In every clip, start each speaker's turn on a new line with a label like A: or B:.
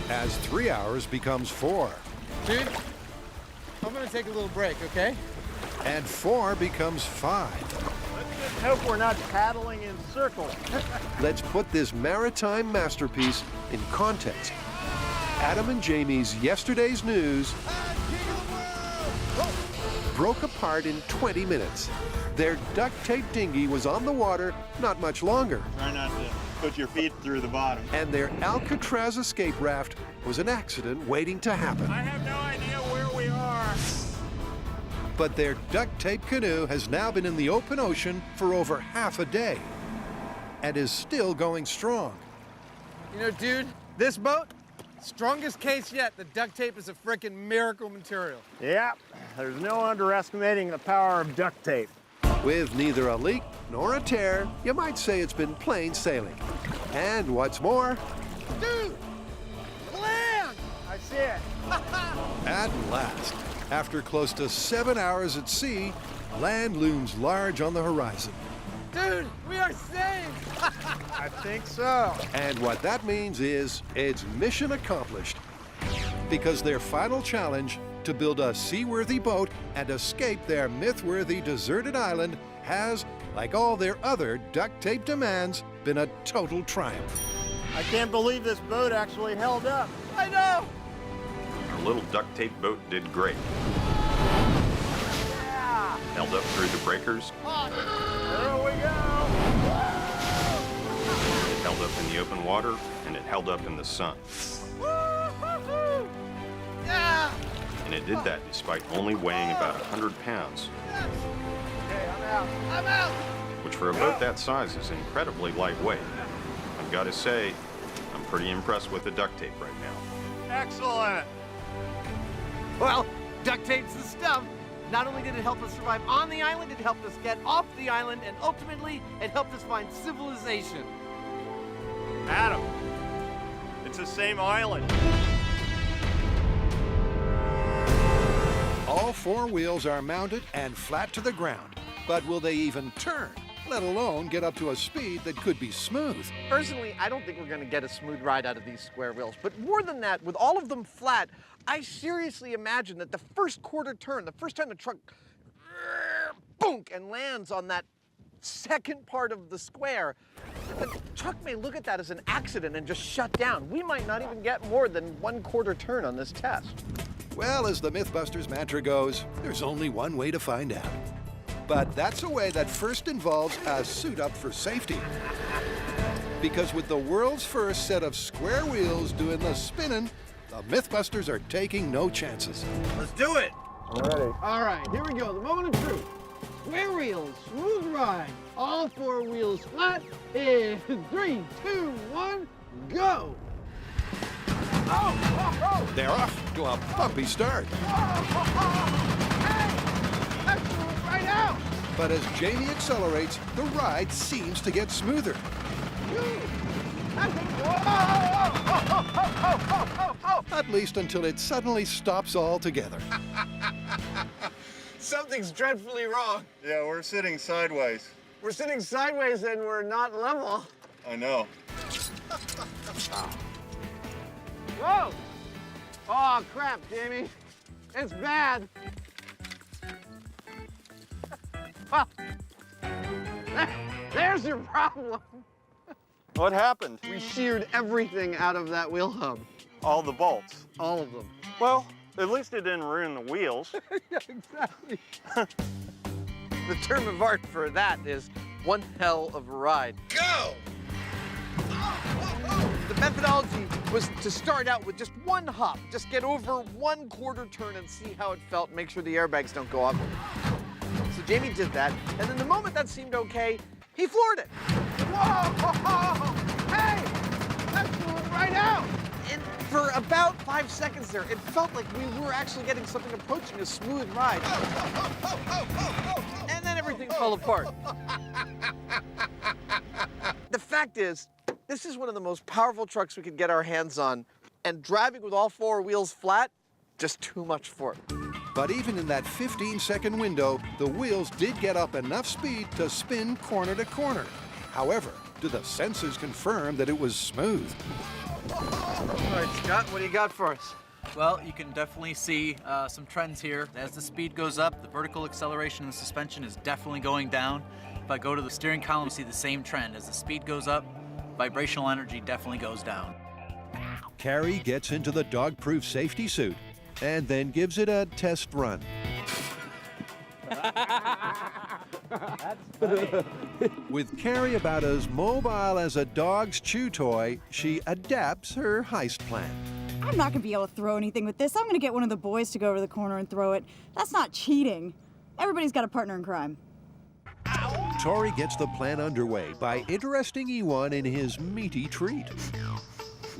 A: as 3 hours becomes 4.
B: Dude, I'm gonna take a little break, okay?
A: And 4 becomes 5.
C: Let's just hope we're not paddling in circles.
A: Let's put this maritime masterpiece in context. Adam and Jamie's yesterday's news broke apart in 20 minutes. Their duct tape dinghy was on the water not much longer.
C: Try not to put your feet through the bottom.
A: And their Alcatraz escape raft was an accident waiting to happen.
C: I have no idea where we are.
A: But their duct tape canoe has now been in the open ocean for over half a day and is still going strong.
B: You know, dude, this boat, strongest case yet. The duct tape is a frickin' miracle material.
C: Yeah, there's no underestimating the power of duct tape.
A: With neither a leak nor a tear, you might say it's been plain sailing. And what's more,
B: Dude, land!
C: I see it.
A: at last, after close to 7 hours at sea, land looms large on the horizon.
B: Dude, we are saved!
C: I think so.
A: And what that means is it's mission accomplished. Because their final challenge, to build a seaworthy boat and escape their myth-worthy deserted island, has, like all their other duct tape demands, been a total triumph.
C: I can't believe this boat actually held up.
B: I know!
D: Our little duct tape boat did great.
C: Yeah.
D: Held up through the breakers.
C: There we go.
D: It held up in the open water, and it held up in the sun.
B: Yeah!
D: And it did that despite only weighing about 100 pounds,
C: Okay, I'm out.
B: I'm out!
D: which for a boat that size is incredibly lightweight. I've got to say, I'm pretty impressed with the duct tape right now.
C: Excellent.
E: Well, duct tape's the stuff. Not only did it help us survive on the island, it helped us get off the island, and ultimately, it helped us find civilization.
C: Adam, it's the same island.
A: All 4 wheels are mounted and flat to the ground. But will they even turn, let alone get up to a speed that could be smooth?
E: Personally, I don't think we're gonna get a smooth ride out of these square wheels. But more than that, with all of them flat, I seriously imagine that the first quarter turn, the first time the truck boonk and lands on that second part of the square, the truck may look at that as an accident and just shut down. We might not even get more than 1/4 turn on this test.
A: Well, as the Mythbusters mantra goes, there's only one way to find out. But that's a way that first involves a suit up for safety. Because with the world's first set of square wheels doing the spinning, the Mythbusters are taking no chances.
B: Let's do it!
C: Ready.
E: All right, here we go, the moment of truth. Square wheels, smooth ride. All 4 wheels flat in 3, 2, 1, go!
A: They're off to a bumpy start.
B: That's moving right out!
A: But as Jamie accelerates, the ride seems to get smoother. At least until it suddenly stops altogether.
B: Something's dreadfully wrong.
C: Yeah, we're sitting sideways.
B: We're sitting sideways and we're not level.
C: I know.
B: Whoa! Oh, crap, Jamie. It's bad. Well, there's your problem.
C: What happened?
B: We sheared everything out of that wheel hub.
C: All the bolts.
B: All of them.
C: Well, at least it didn't ruin the wheels.
B: Yeah, exactly.
E: The term of art for that is one hell of a ride.
B: Go!
E: The methodology was to start out with just one hop, just get over 1/4 turn and see how it felt, make sure the airbags don't go up. So Jamie did that, and then the moment that seemed okay, he floored it.
B: Whoa! Hey! That's moving right out!
E: And for about 5 seconds there, it felt like we were actually getting something approaching a smooth ride. And then everything fell apart. The fact is, this is one of the most powerful trucks we could get our hands on, and driving with all 4 wheels flat, just too much for it.
A: But even in that 15-second window, the wheels did get up enough speed to spin corner to corner. However, do the sensors confirm that it was smooth?
B: All right, Scott, what do you got for us?
F: Well, you can definitely see some trends here. As the speed goes up, the vertical acceleration in the suspension is definitely going down. If I go to the steering column, you see the same trend. As the speed goes up, vibrational energy definitely goes down.
A: Carrie gets into the dog-proof safety suit and then gives it a test run. With Carrie about as mobile as a dog's chew toy, she adapts her heist plan.
G: I'm not gonna be able to throw anything with this. I'm gonna get one of the boys to go over to the corner and throw it. That's not cheating. Everybody's got a partner in crime.
A: Tori gets the plan underway by interesting Ewan in his meaty treat.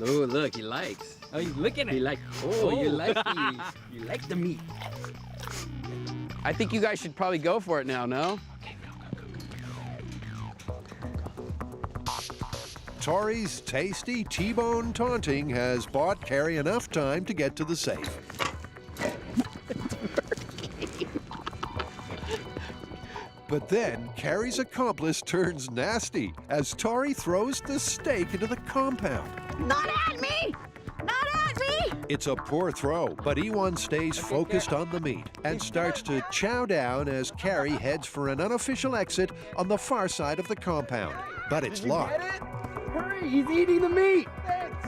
H: Oh, look, he likes. Oh, you look at it. He like. Oh, you like these. You like the meat.
I: I think you guys should probably go for it now, no?
A: Tori's tasty T-bone taunting has bought Carrie enough time to get to the safe. But then Carrie's accomplice turns nasty as Tori throws the steak into the compound.
G: Not at me! Not at me!
A: It's a poor throw, but Ewan stays focused on the meat and starts to chow down as Carrie heads for an unofficial exit on the far side of the compound. But it's locked.
I: Hurry, he's eating the meat.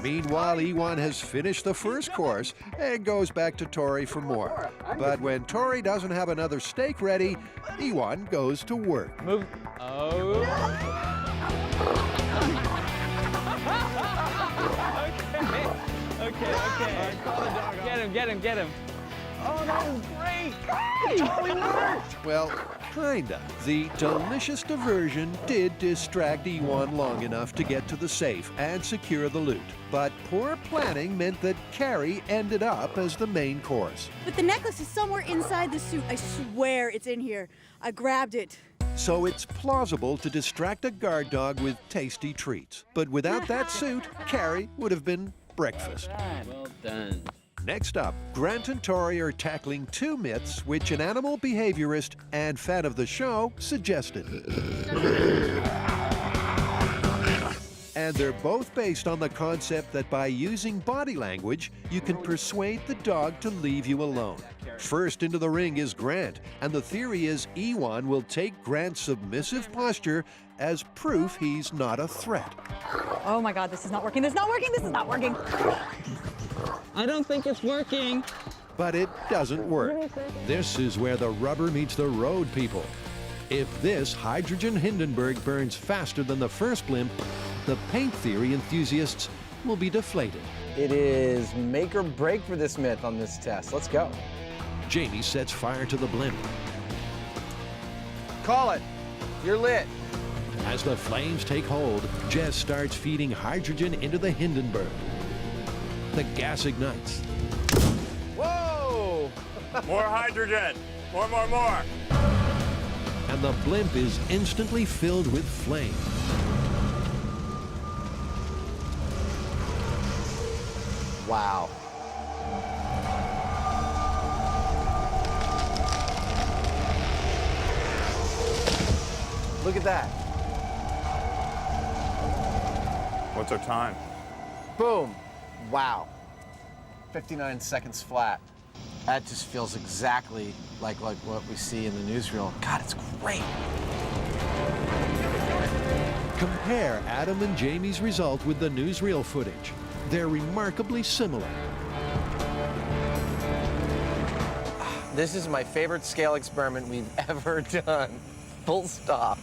A: Meanwhile, Ewan has finished the first course and goes back to Tori for more. But when Tori doesn't have another steak ready, Ewan goes to work.
I: Move. Oh. Okay. Get him. Oh, that was great. It totally worked.
A: Well, kinda. The delicious diversion did distract Ewan long enough to get to the safe and secure the loot. But poor planning meant that Carrie ended up as the main course.
G: But the necklace is somewhere inside the suit. I swear it's in here. I grabbed it.
A: So it's plausible to distract a guard dog with tasty treats. But without that suit, Carrie would have been breakfast.
H: Well done.
A: Next up, Grant and Tori are tackling two myths which an animal behaviorist and fan of the show suggested. And they're both based on the concept that by using body language, you can persuade the dog to leave you alone. First into the ring is Grant, and the theory is Ewan will take Grant's submissive posture as proof he's not a threat.
G: Oh my God, this is not working. This is not working. This is not working.
I: I don't think it's working.
A: But it doesn't work. This is where the rubber meets the road, people. If this hydrogen Hindenburg burns faster than the first blimp, the paint theory enthusiasts will be deflated.
E: It is make or break for this myth on this test. Let's go.
A: Jamie sets fire to the blimp.
E: Call it. You're lit.
A: As the flames take hold, Jess starts feeding hydrogen into the Hindenburg. The gas ignites.
E: Whoa!
C: More hydrogen. More.
A: And the blimp is instantly filled with flame.
E: Wow. Look at that.
C: What's our time?
E: Boom. Wow. 59 seconds flat. That just feels exactly like what we see in the newsreel. God, it's great.
A: Compare Adam and Jamie's result with the newsreel footage. They're remarkably similar.
E: This is my favorite scale experiment we've ever done. Full stop.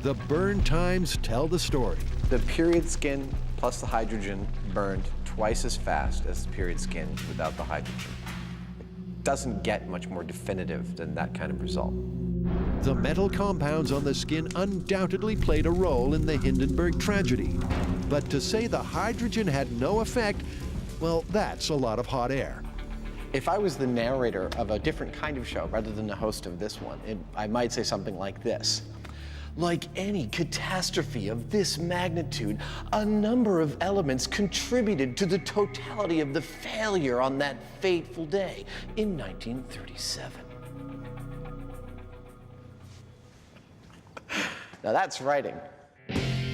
A: The burn times tell the story.
E: The period skin plus the hydrogen burned twice as fast as the period skin without the hydrogen. It doesn't get much more definitive than that kind of result.
A: The metal compounds on the skin undoubtedly played a role in the Hindenburg tragedy. But to say the hydrogen had no effect, well, that's a lot of hot air.
E: If I was the narrator of a different kind of show rather than the host of this one, I might say something like this. Like any catastrophe of this magnitude, a number of elements contributed to the totality of the failure on that fateful day in 1937. Now that's writing.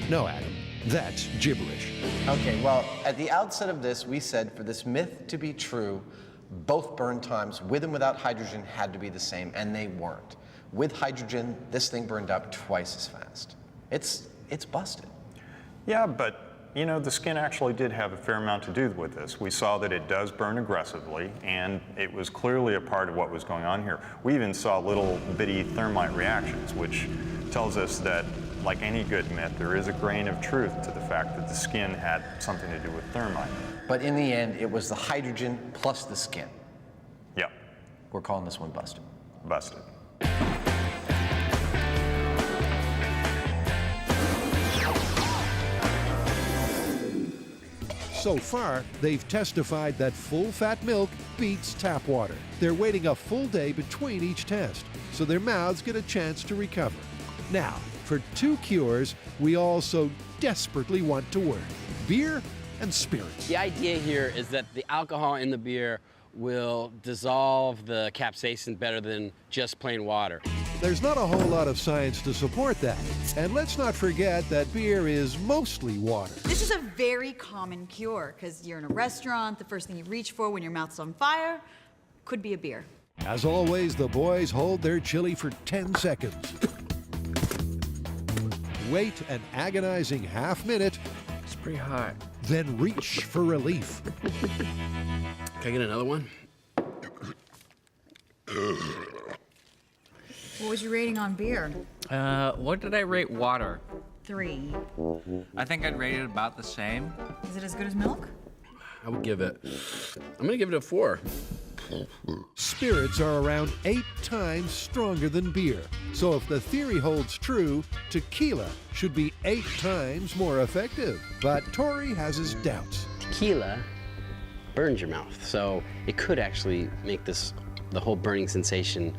A: No, Adam, That's gibberish.
E: Okay, well, at the outset of this, we said for this myth to be true, both burn times with and without hydrogen had to be the same, and they weren't. With hydrogen, this thing burned up twice as fast. It's busted.
D: Yeah, but you know, the skin actually did have a fair amount to do with this. We saw that it does burn aggressively, and it was clearly a part of what was going on here. We even saw little bitty thermite reactions, which tells us that, like any good myth, there is a grain of truth to the fact that the skin had something to do with thermite.
E: But in the end, it was the hydrogen plus the skin.
D: Yep.
E: We're calling this one busted.
D: Busted.
A: So far, they've testified that full-fat milk beats tap water. They're waiting a full day between each test, so their mouths get a chance to recover. Now, for two cures we all so desperately want to work: beer and spirits.
H: The idea here is that the alcohol in the beer will dissolve the capsaicin better than just plain water.
A: There's not a whole lot of science to support that. And let's not forget that beer is mostly water.
G: This is a very common cure, because you're in a restaurant, the first thing you reach for when your mouth's on fire could be a beer.
A: As always, the boys hold their chili for 10 seconds. Wait an agonizing half-minute.
H: It's pretty hot.
A: Then reach for relief.
H: Can I get another one?
G: What was your rating on beer?
I: What did I rate water?
G: 3.
I: I think I'd rate it about the same.
G: Is it as good as milk?
H: I would give it, I'm gonna give it a 4.
A: Spirits are around 8 times stronger than beer. So if the theory holds true, tequila should be 8 times more effective. But Tori has his doubts.
H: Tequila burns your mouth, so it could actually make the whole burning sensation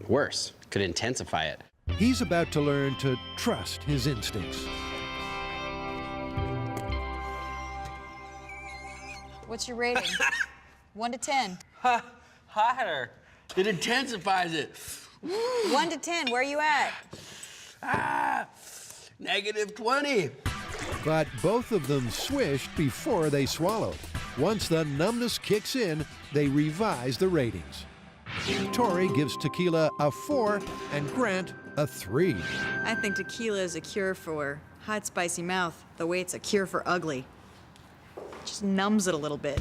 H: worse. Could intensify it.
A: He's about to learn to trust his instincts.
G: What's your rating? 1 to 10.
I: Hotter.
H: It intensifies it.
G: 1 to 10, where are you at?
H: -20.
A: But both of them swished before they swallowed. Once the numbness kicks in, they revise the ratings. Tori gives tequila a 4 and Grant a 3.
G: I think tequila is a cure for hot, spicy mouth, the way it's a cure for ugly. It just numbs it a little bit.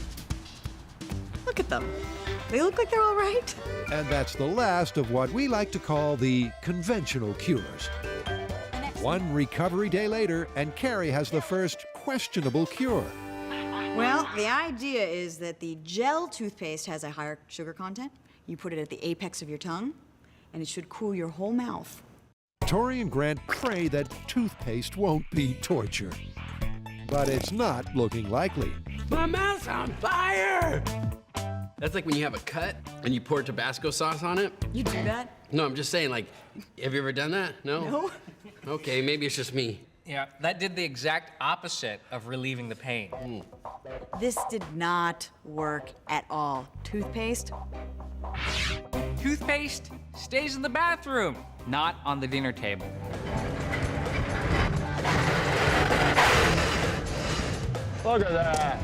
G: Look at them. They look like they're all right.
A: And that's the last of what we like to call the conventional cures. One recovery day later, and Carrie has the first questionable cure.
G: Well, the idea is that the gel toothpaste has a higher sugar content. You put it at the apex of your tongue, and it should cool your whole mouth.
A: Tori and Grant pray that toothpaste won't be torture. But it's not looking likely.
H: My mouth's on fire! That's like when you have a cut and you pour Tabasco sauce on it.
G: You do that?
H: No, I'm just saying, like, have you ever done that? No?
G: No.
H: Okay, maybe it's just me.
I: Yeah, that did the exact opposite of relieving the pain.
G: This did not work at all. Toothpaste?
I: Toothpaste stays in the bathroom, not on the dinner table.
C: Look at that.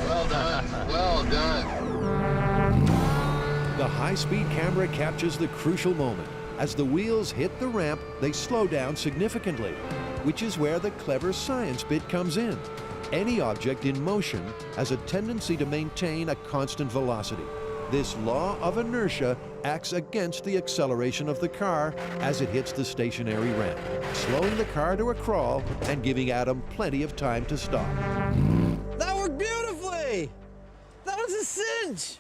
J: Well done. Well done.
A: The high-speed camera captures the crucial moment. As the wheels hit the ramp, they slow down significantly, which is where the clever science bit comes in. Any object in motion has a tendency to maintain a constant velocity. This law of inertia acts against the acceleration of the car as it hits the stationary ramp, slowing the car to a crawl and giving Adam plenty of time to stop.
B: That worked beautifully! That was a cinch!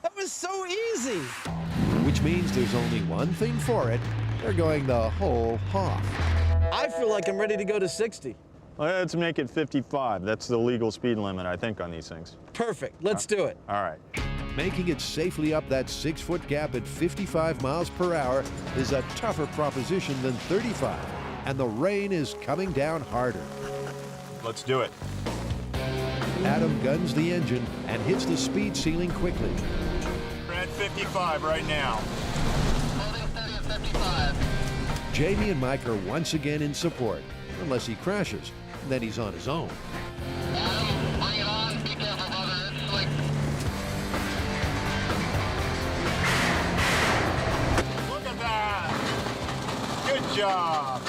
B: That was so easy!
A: Which means there's only one thing for it. They're going the whole hog.
B: I feel like I'm ready to go to 60.
D: Let's make it 55. That's the legal speed limit, I think, on these things.
B: Perfect. Let's do it.
D: All right.
A: Making it safely up that 6-foot gap at 55 miles per hour is a tougher proposition than 35. And the rain is coming down harder.
D: Let's do it.
A: Adam guns the engine and hits the speed ceiling quickly.
D: We're at 55 right now.
J: Holding steady at 55.
A: Jamie and Mike are once again in support, unless he crashes. Then he's on his own.
J: Adam, bring it on. Be careful, brother. It's like...
C: Look at that! Good job!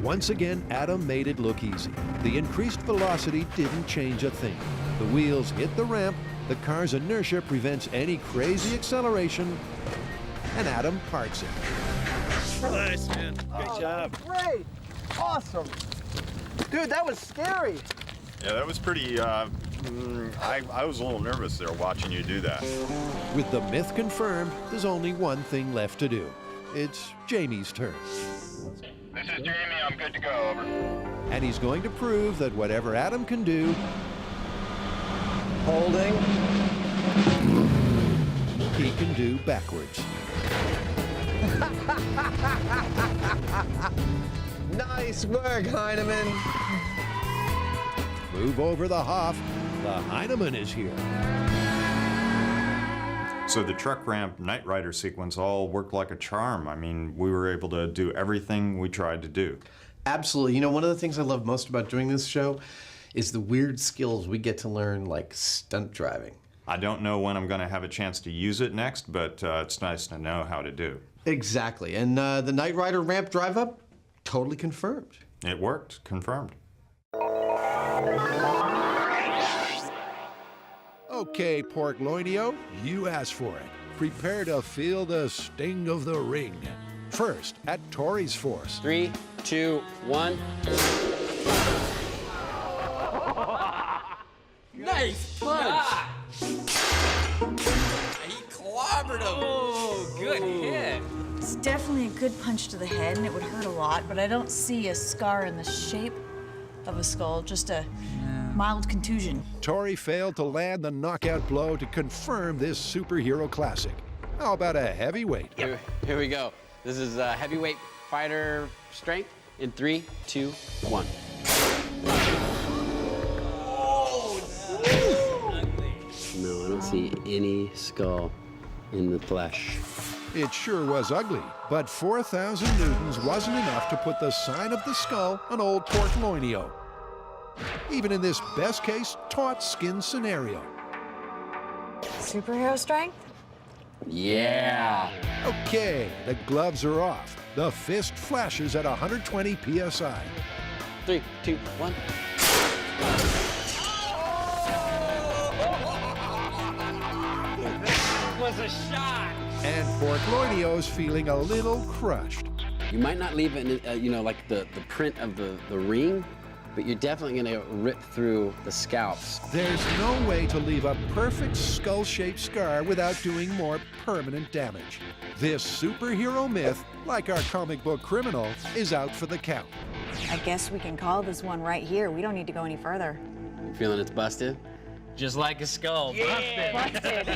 A: Once again, Adam made it look easy. The increased velocity didn't change a thing. The wheels hit the ramp, the car's inertia prevents any crazy acceleration, and Adam parks it.
B: Nice, man. Great job.
E: Great. Awesome. Dude, that was scary.
D: Yeah, that was pretty, I was a little nervous there watching you do that.
A: With the myth confirmed, there's only one thing left to do. It's Jamie's turn.
J: This is Jamie. I'm good to go. Over.
A: And he's going to prove that whatever Adam can do,
E: Holding.
A: he can do backwards.
E: Nice work, Heinemann.
A: Move over the Hoff. The Heinemann is here.
D: So the truck ramp Knight Rider sequence all worked like a charm. I mean, we were able to do everything we tried to do.
K: Absolutely. You know, one of the things I love most about doing this show is the weird skills we get to learn, like stunt driving.
D: I don't know when I'm going to have a chance to use it next, but it's nice to know how to do.
K: Exactly. And the Knight Rider ramp drive up, totally confirmed.
D: It worked, confirmed.
A: Okay, Pork Loinio, you asked for it. Prepare to feel the sting of the ring. First, at Tori's Force.
H: 3, 2, 1.
I: Nice punch! He clobbered him! Oh, good hit!
G: It's definitely a good punch to the head, and it would hurt a lot, but I don't see a scar in the shape of a skull, just a mild contusion.
A: Tori failed to land the knockout blow to confirm this superhero classic. How about a heavyweight?
H: Here we go. This is heavyweight fighter strength in 3, 2, 1. No, I don't see any skull in the flesh.
A: It sure was ugly, but 4,000 newtons wasn't enough to put the sign of the skull on old Pork Loinio. Even in this best-case taut skin scenario.
G: Superhero strength?
H: Yeah.
A: Okay, the gloves are off. The fist flashes at 120 psi.
H: 3, 2, 1.
I: Was a shot!
A: And Pork Loinio's feeling a little crushed.
H: You might not leave it, like the print of the ring, but you're definitely gonna rip through the scalps.
A: There's no way to leave a perfect skull-shaped scar without doing more permanent damage. This superhero myth, like our comic book criminal, is out for the count.
G: I guess we can call this one right here. We don't need to go any further.
H: You feeling it's busted?
I: Just like a skull.
G: Busted.